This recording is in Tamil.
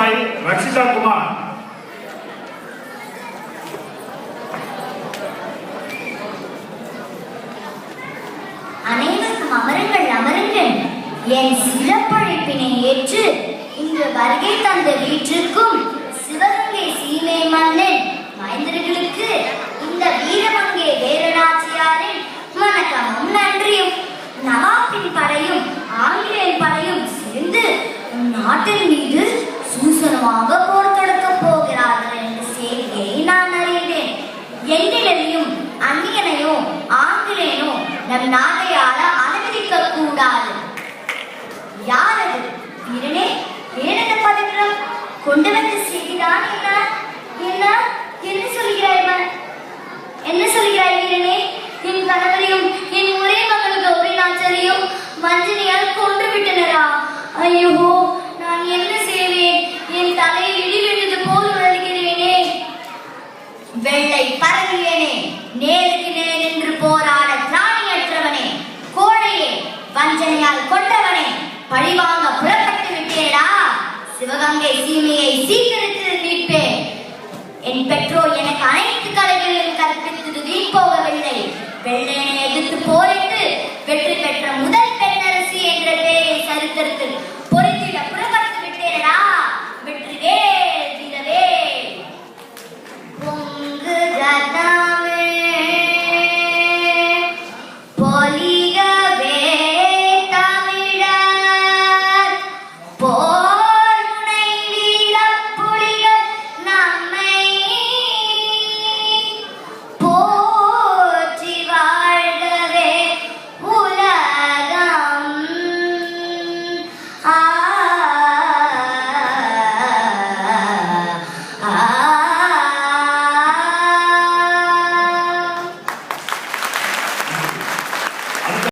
விவசாயி ரக்ஷிதா குமார். அனைவருக்கும் அமருங்கள் அமருங்கள். என் சிறப்பழைப்பினை ஏற்று இன்று வருகை தந்த வீட்டிற்கும் சிவகங்கை சீமை மன்னன் மைந்தர்களுக்கு இந்த வீரமங்கை வேலநாச்சியாரின் வணக்கமும் நன்றியும். நவாபின் படையும் ஆங்கிலேயன் படையும் சேர்ந்து நாட்டின் மீது சூசனமாக போர் தொடுக்கப் போகிறார்கள் என்ற செய்தியை நான் அறிந்தேன். எண்ணிலையும் அந்நியனையோ ஆங்கிலேயனோ நம் நாட்டை ஆள அனுமதிக்க கூடாது. யார் அது? வீரனே, ஏனென்ன பதற்றம்? கொண்டு வந்து செய்கிறான். என்ன என்ன என்ன சொல்கிறாய்? என்ன சொல்கிறாய் வீரனே? என் கணவரையும் என் ஒரே மகள் கௌரி நாச்சரையும் வஞ்சனையால் கொன்று விட்டனரா? ஐயோ, நான் என்ன செய்வேன்? என் தலையில் இடி விழுந்து போல் உணர்கிறேனே. வெள்ளை பறவையேனே, நேருக்கு நேர் என்று போராட திராணியற்றவனே, கோழையே, வஞ்சனையால் கொண்டவனே, பழிவாங்க புறப்பட்டு விட்டேடா. சிவகங்கை சீமையை சீக்கிரத்தில் மீட்பேன். என் பெற்றோர்